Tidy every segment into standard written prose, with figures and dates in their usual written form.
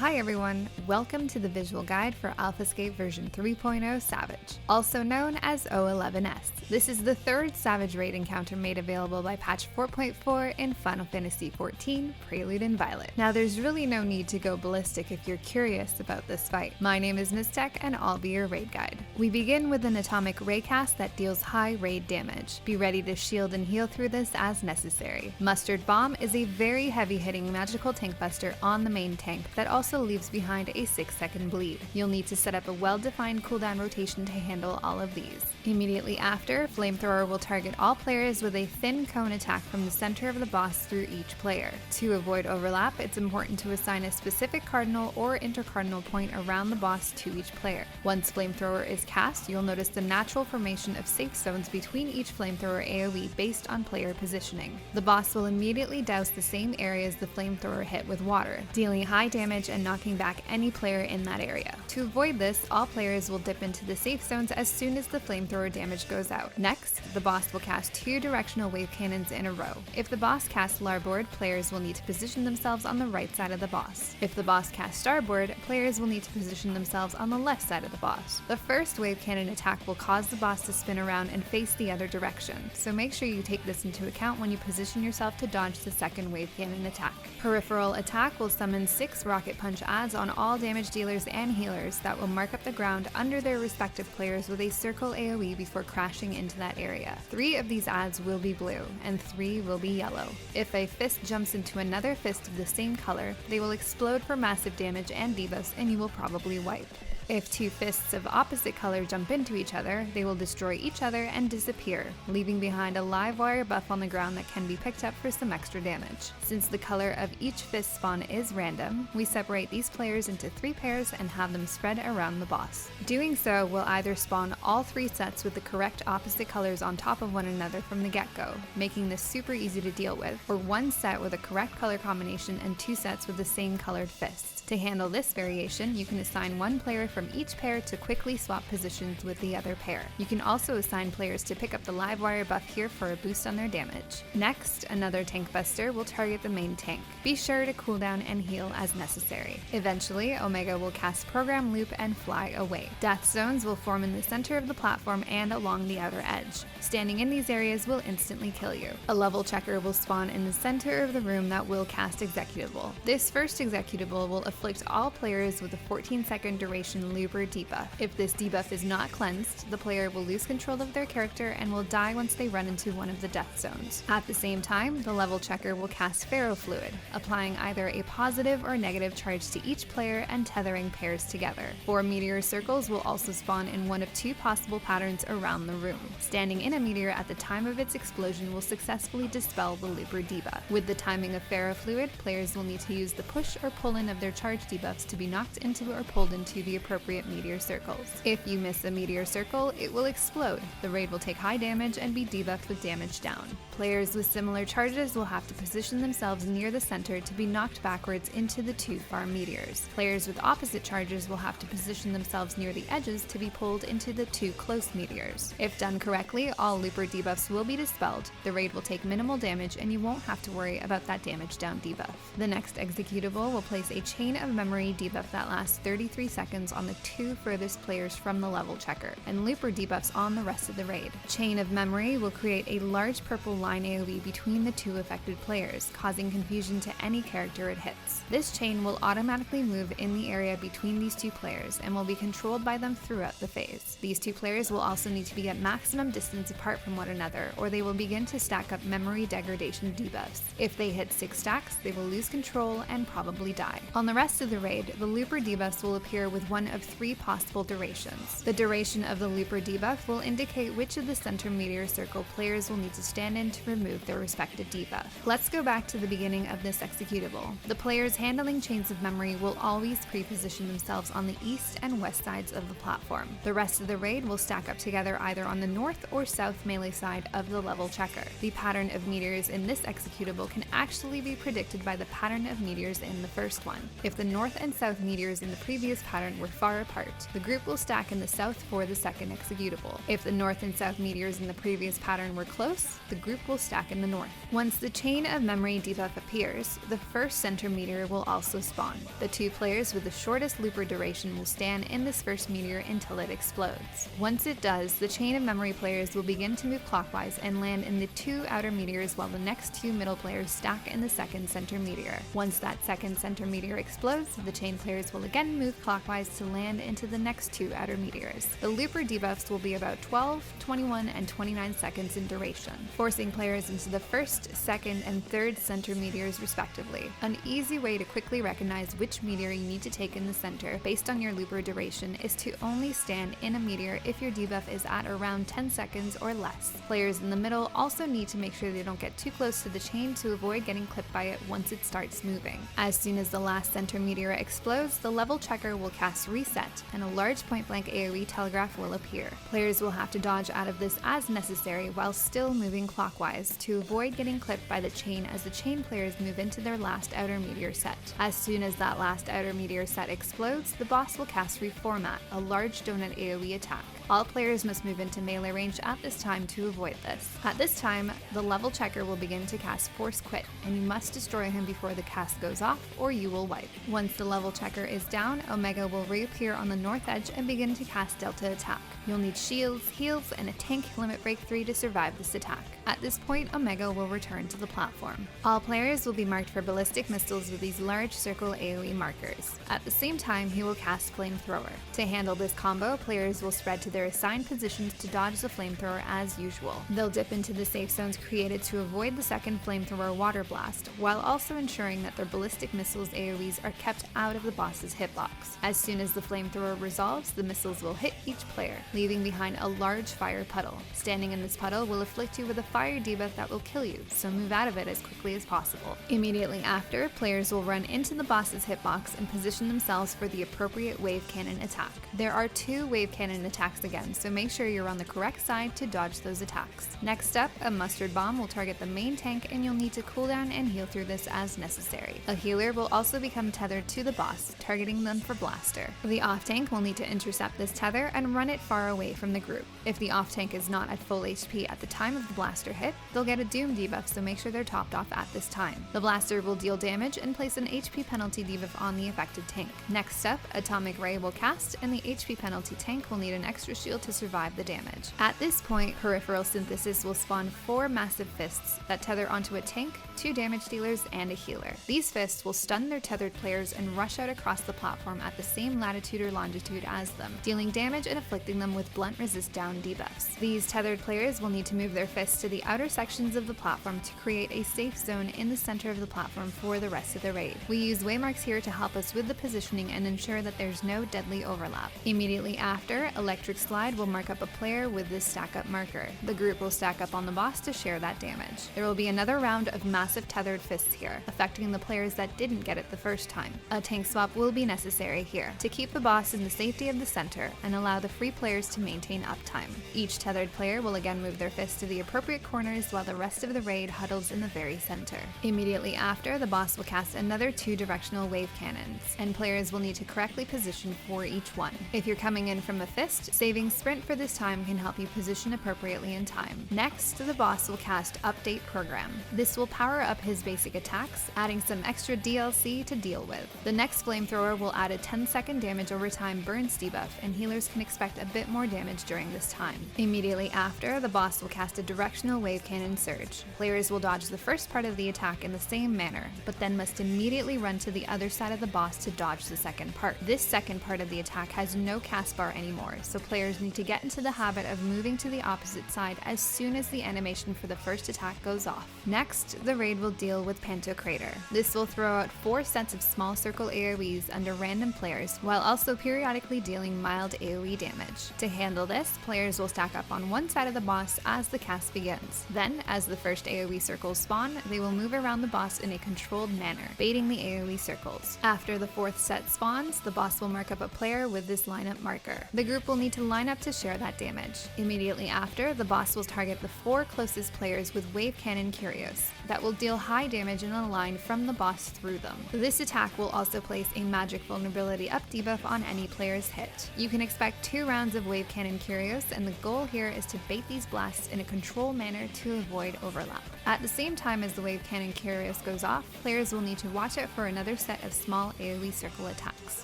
Hi everyone, welcome to the visual guide for Alphascape version 3.0 Savage, also known as O11S. This is the third Savage raid encounter made available by patch 4.4 in Final Fantasy XIV, Prelude and Violet. Now there's really no need to go ballistic if you're curious about this fight. My name is Mistech and I'll be your raid guide. We begin with an atomic raycast that deals high raid damage. Be ready to shield and heal through this as necessary. Mustard Bomb is a very heavy-hitting magical tank buster on the main tank that also leaves behind a 6-second bleed. You'll need to set up a well-defined cooldown rotation to handle all of these. Immediately after, Flamethrower will target all players with a thin cone attack from the center of the boss through each player. To avoid overlap, it's important to assign a specific cardinal or intercardinal point around the boss to each player. Once Flamethrower is cast, you'll notice the natural formation of safe zones between each Flamethrower AoE based on player positioning. The boss will immediately douse the same areas the Flamethrower hit with water, dealing high damage and knocking back any player in that area. To avoid this, all players will dip into the safe zones as soon as the Flamethrower damage goes out. Next, the boss will cast 2 directional wave cannons in a row. If the boss casts Larboard, players will need to position themselves on the right side of the boss. If the boss casts Starboard, players will need to position themselves on the left side of the boss. The first wave cannon attack will cause the boss to spin around and face the other direction, so make sure you take this into account when you position yourself to dodge the second wave cannon attack. Peripheral attack will summon 6 rocket punch adds on all damage dealers and healers that will mark up the ground under their respective players with a circle AoE before crashing into that area. 3 of these adds will be blue, and 3 will be yellow. If a fist jumps into another fist of the same color, they will explode for massive damage and debuffs, and you will probably wipe. If 2 fists of opposite color jump into each other, they will destroy each other and disappear, leaving behind a live wire buff on the ground that can be picked up for some extra damage. Since the color of each fist spawn is random, we separate these players into 3 pairs and have them spread around the boss. Doing so will either spawn all 3 sets with the correct opposite colors on top of one another from the get-go, making this super easy to deal with, or 1 set with a correct color combination and 2 sets with the same colored fists. To handle this variation, you can assign 1 player from each pair to quickly swap positions with the other pair. You can also assign players to pick up the live wire buff here for a boost on their damage. Next, another tank buster will target the main tank. Be sure to cooldown and heal as necessary. Eventually, Omega will cast Program Loop and fly away. Death zones will form in the center of the platform and along the outer edge. Standing in these areas will instantly kill you. A level checker will spawn in the center of the room that will cast Executable. This first Executable will afflict all players with a 14-second duration Looper debuff. If this debuff is not cleansed, the player will lose control of their character and will die once they run into one of the death zones. At the same time, the level checker will cast Ferrofluid, applying either a positive or negative charge to each player and tethering pairs together. 4 meteor circles will also spawn in one of 2 possible patterns around the room. Standing in a meteor at the time of its explosion will successfully dispel the Looper debuff. With the timing of Ferrofluid, players will need to use the push or pull-in of their charge debuffs to be knocked into or pulled into the appropriate meteor circles. If you miss a meteor circle, it will explode. The raid will take high damage and be debuffed with damage down. Players with similar charges will have to position themselves near the center to be knocked backwards into the 2 far meteors. Players with opposite charges will have to position themselves near the edges to be pulled into the 2 close meteors. If done correctly, all Looper debuffs will be dispelled, the raid will take minimal damage, and you won't have to worry about that damage down debuff. The next executable will place a chain of memory debuff that lasts 33 seconds on the 2 furthest players from the level checker, and Looper debuffs on the rest of the raid. Chain of Memory will create a large purple line AoE between the 2 affected players, causing confusion to any character it hits. This chain will automatically move in the area between these 2 players and will be controlled by them throughout the phase. These 2 players will also need to be at maximum distance apart from one another, or they will begin to stack up memory degradation debuffs. If they hit 6 stacks, they will lose control and probably die. On the rest of the raid, the Looper debuffs will appear with one of 3 possible durations. The duration of the Looper debuff will indicate which of the center meteor circle players will need to stand in to remove their respective debuff. Let's go back to the beginning of this executable. The players handling chains of memory will always pre-position themselves on the east and west sides of the platform. The rest of the raid will stack up together either on the north or south melee side of the level checker. The pattern of meteors in this executable can actually be predicted by the pattern of meteors in the first one. If the north and south meteors in the previous pattern were far apart. The group will stack in the south for the second executable. If the north and south meteors in the previous pattern were close, the group will stack in the north. Once the chain of memory debuff appears, the first center meteor will also spawn. The two players with the shortest looper duration will stand in this first meteor until it explodes. Once it does, the chain of memory players will begin to move clockwise and land in the two outer meteors while the next two middle players stack in the second center meteor. Once that second center meteor explodes, the chain players will again move clockwise to land into the next two outer meteors. The looper debuffs will be about 12, 21, and 29 seconds in duration, forcing players into the first, second, and third center meteors respectively. An easy way to quickly recognize which meteor you need to take in the center based on your looper duration is to only stand in a meteor if your debuff is at around 10 seconds or less. Players in the middle also need to make sure they don't get too close to the chain to avoid getting clipped by it once it starts moving. As soon as the last center meteor explodes, the level checker will cast Reset, and a large point-blank AoE telegraph will appear. Players will have to dodge out of this as necessary while still moving clockwise to avoid getting clipped by the chain as the chain players move into their last outer meteor set. As soon as that last outer meteor set explodes, the boss will cast Reformat, a large donut AoE attack. All players must move into melee range at this time to avoid this. At this time, the level checker will begin to cast Force Quit, and you must destroy him before the cast goes off, or you will wipe. Once the level checker is down, Omega will reappear on the north edge and begin to cast Delta Attack. You'll need shields, heals, and a tank limit break 3 to survive this attack. At this point, Omega will return to the platform. All players will be marked for ballistic missiles with these large circle AoE markers. At the same time, he will cast Flamethrower. To handle this combo, players will spread to their assigned positions to dodge the flamethrower as usual. They'll dip into the safe zones created to avoid the second flamethrower water blast, while also ensuring that their ballistic missiles AoEs are kept out of the boss's hitbox. As soon as the flamethrower resolves, the missiles will hit each player, leaving behind a large fire puddle. Standing in this puddle will afflict you with a fire debuff that will kill you, so move out of it as quickly as possible. Immediately after, players will run into the boss's hitbox and position themselves for the appropriate wave cannon attack. There are 2 wave cannon attacks again, so make sure you're on the correct side to dodge those attacks. Next up, a mustard bomb will target the main tank, and you'll need to cooldown and heal through this as necessary. A healer will also become tethered to the boss, targeting them for blaster. The off tank will need to intercept this tether and run it far away from the group. If the off tank is not at full HP at the time of the blaster hit, they'll get a doom debuff, so make sure they're topped off at this time. The blaster will deal damage and place an HP penalty debuff on the affected tank. Next up, atomic ray will cast, and the HP penalty tank will need an extra shield to survive the damage. At this point, peripheral synthesis will spawn 4 massive fists that tether onto a tank, 2 damage dealers, and a healer. These fists will stun their tethered players and rush out across the platform at the same latitude or longitude as them, dealing damage and afflicting them with blunt resist down debuffs. These tethered players will need to move their fists to the outer sections of the platform to create a safe zone in the center of the platform for the rest of the raid. We use waymarks here to help us with the positioning and ensure that there's no deadly overlap. Immediately after, Electric Slide will mark up a player with this stack up marker. The group will stack up on the boss to share that damage. There will be another round of massive tethered fists here, affecting the players that didn't get it the first time. A tank swap will be necessary here to keep the boss in the safety of the center and allow the free players to maintain uptime. Each tethered player will again move their fists to the appropriate corners while the rest of the raid huddles in the very center. Immediately after, the boss will cast another 2 directional wave cannons, and players will need to correctly position for each one. If you're coming in from a fist, saving sprint for this time can help you position appropriately in time. Next, the boss will cast Update Program. This will power up his basic attacks, adding some extra DLC to deal with. The next flamethrower will add a 10-second damage over time burns debuff, and healers can expect a bit more damage during this time. Immediately after, the boss will cast a directional wave cannon surge. Players will dodge the first part of the attack in the same manner, but then must immediately run to the other side of the boss to dodge the second part. This second part of the attack has no cast bar anymore, so players need to get into the habit of moving to the opposite side as soon as the animation for the first attack goes off. Next, the raid will deal with Panto Crater. This will throw out 4 sets of small circle AoEs under random players, while also periodically dealing mild AoE damage. To handle this, players will stack up on one side of the boss as the cast begins. Then, as the first AoE circles spawn, they will move around the boss in a controlled manner, baiting the AoE circles. After the 4th set spawns, the boss will mark up a player with this lineup marker. The group will need to line up to share that damage. Immediately after, the boss will target the 4 closest players with Wave Cannon Curios that will deal high damage in a line from the boss through them. This attack will also place a magic vulnerability up debuff on any player's hit. You can expect 2 rounds of Wave Cannon Curios, and the goal here is to bait these blasts in a controlled manner to avoid overlap. At the same time as the Wave Cannon Curios goes off, players will need to watch out for another set of small AoE circle attacks.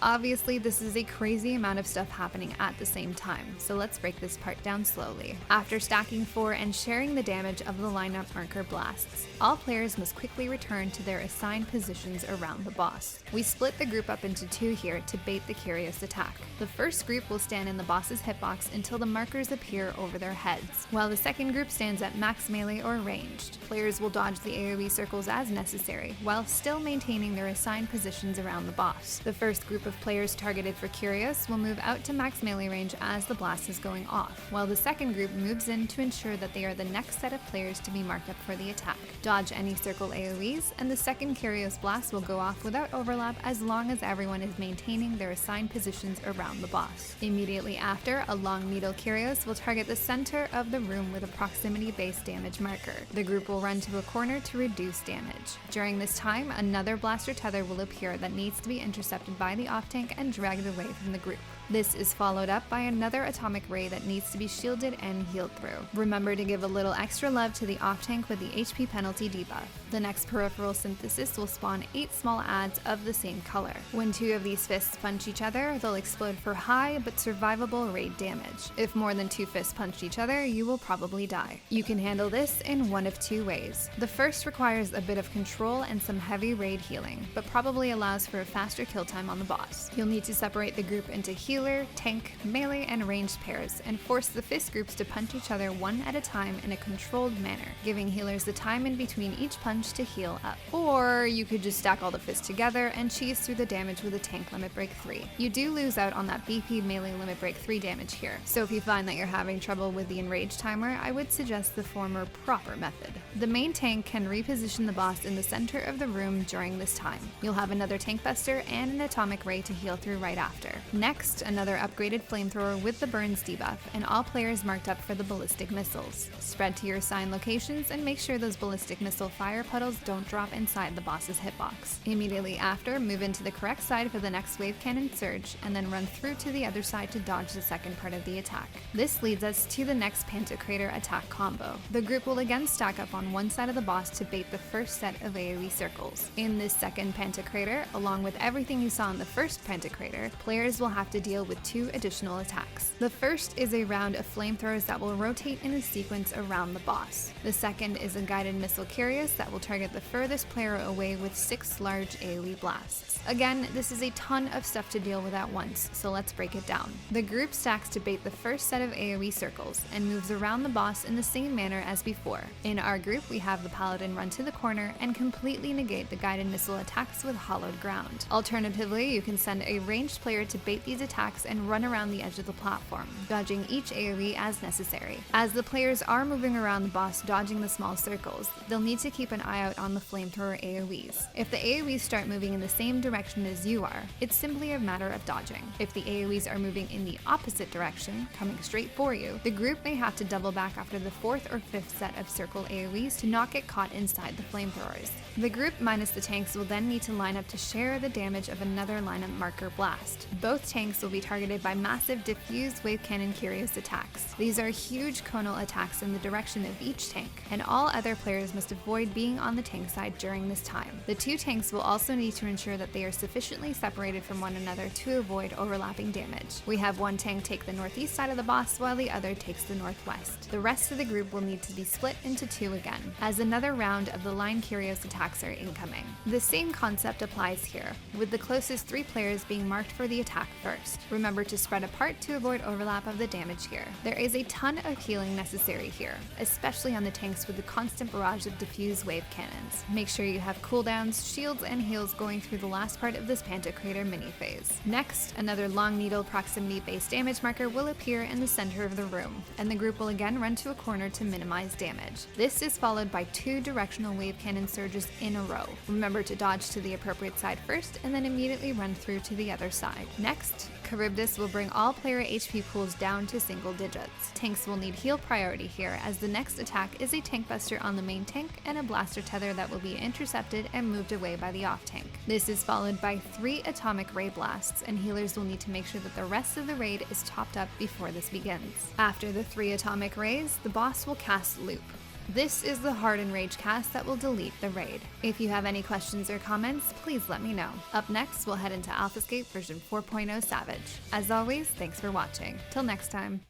Obviously, this is a crazy amount of stuff happening at the same time, so let's break this part down slowly. After stacking 4 and sharing the damage of the lineup marker blasts, all players must quickly return to their assigned positions around the boss. We split the group up into 2 here to bait the Curious attack. The first group will stand in the boss's hitbox until the markers appear over their heads, while the second group stands at max melee or ranged. Players will dodge the AoE circles as necessary, while still maintaining their assigned positions around the boss. The first group of players targeted for Curious will move out to max melee range as the blast is going off, while the second group moves in to ensure that they are the next set of players to be marked up for the attack. Dodge any circle AoEs, and the second Curious blast will go off without overlap as long as everyone is maintaining their assigned positions around the boss. Immediately after, a long needle Curious will target the center of the room with a proximity-based damage marker. The group will run to a corner to reduce damage. During this time, another blaster tether will appear that needs to be intercepted by the off-tank and dragged away from the group. This is followed up by another atomic ray that needs to be shielded and healed through. Remember to give a little extra love to the off-tank with the HP penalty debuff. The next peripheral synthesis will spawn 8 small adds of the same color. When 2 of these fists punch each other, they'll explode for high but survivable raid damage. If more than 2 fists punch each other, you will probably die. You can handle this in one of 2 ways. The first requires a bit of control and some heavy raid healing, but probably allows for a faster kill time on the boss. You'll need to separate the group into healer, tank, melee, and ranged pairs, and force the fist groups to punch each other one at a time in a controlled manner, giving healers the time in between each punch to heal up. Or you could just stack all the fists together and cheese through the damage with a tank limit break 3. You do lose out on that BP melee limit break 3 damage here, so if you find that you're having trouble with the Enrage timer, I would suggest the former proper method. The main tank can reposition the boss in the center of the room during this time. You'll have another tank buster and an atomic ray to heal through right after. Next, another upgraded flamethrower with the burns debuff, and all players marked up for the ballistic missiles. Spread to your assigned locations and make sure those ballistic missile fire puddles don't drop inside the boss's hitbox. Immediately after, move into the correct side for the next wave cannon surge, and then run through to the other side to dodge the second part of the attack. This leads us to the next Pantocrator attack combo. The group will again stack up on one side of the boss to bait the first set of AoE circles. In this second Pantocrator, along with everything you saw in the first Pantocrator, players will have to deal with 2 additional attacks. The first is a round of flamethrowers that will rotate in a sequence around the boss. The second is a guided missile Curious that will target the furthest player away with 6 large AoE blasts. Again, this is a ton of stuff to deal with at once, so let's break it down. The group stacks to bait the first set of AoE circles and moves around the boss in the same manner as before. In our group, we have the Paladin run to the corner and completely negate the guided missile attacks with hollowed ground. Alternatively, you can send a ranged player to bait these attacks and run around the edge of the platform, dodging each AoE as necessary. As the players are moving around the boss dodging the small circles, they'll need to keep an eye out on the flamethrower AoEs. If the AoEs start moving in the same direction as you are, it's simply a matter of dodging. If the AoEs are moving in the opposite direction, coming straight for you, the group may have to double back after the 4th or 5th set of circle AoEs to not get caught inside the flamethrowers. The group minus the tanks will then need to line up to share the damage of another lineup marker blast. Both tanks will be targeted by massive diffuse wave cannon Curious attacks. These are huge conal attacks in the direction of each tank, and all other players must avoid being on the tank side during this time. The 2 tanks will also need to ensure that they are sufficiently separated from one another to avoid overlapping damage. We have one tank take the northeast side of the boss while the other takes the northwest. The rest of the group will need to be split into 2 again, as another round of the line Curious attacks are incoming. The same concept applies here, with the closest 3 players being marked for the attack first. Remember to spread apart to avoid overlap of the damage here. There is a ton of healing necessary here, especially on the tanks with the constant barrage of diffuse wave cannons. Make sure you have cooldowns, shields, and heals going through the last part of this Pantocrator mini phase. Next, another long needle proximity-based damage marker will appear in the center of the room, and the group will again run to a corner to minimize damage. This is followed by 2 directional wave cannon surges in a row. Remember to dodge to the appropriate side first, and then immediately run through to the other side. Next, CHARYBDIS will bring all player HP pools down to single digits. Tanks will need heal priority here, as the next attack is a tank buster on the main tank and a blaster tether that will be intercepted and moved away by the off tank. This is followed by 3 atomic ray blasts, and healers will need to make sure that the rest of the raid is topped up before this begins. After the 3 atomic rays, the boss will cast Loop. This is the hard Enrage cast that will delete the raid. If you have any questions or comments, please let me know. Up next, we'll head into Alphascape version 4.0 Savage. As always, thanks for watching. Till next time.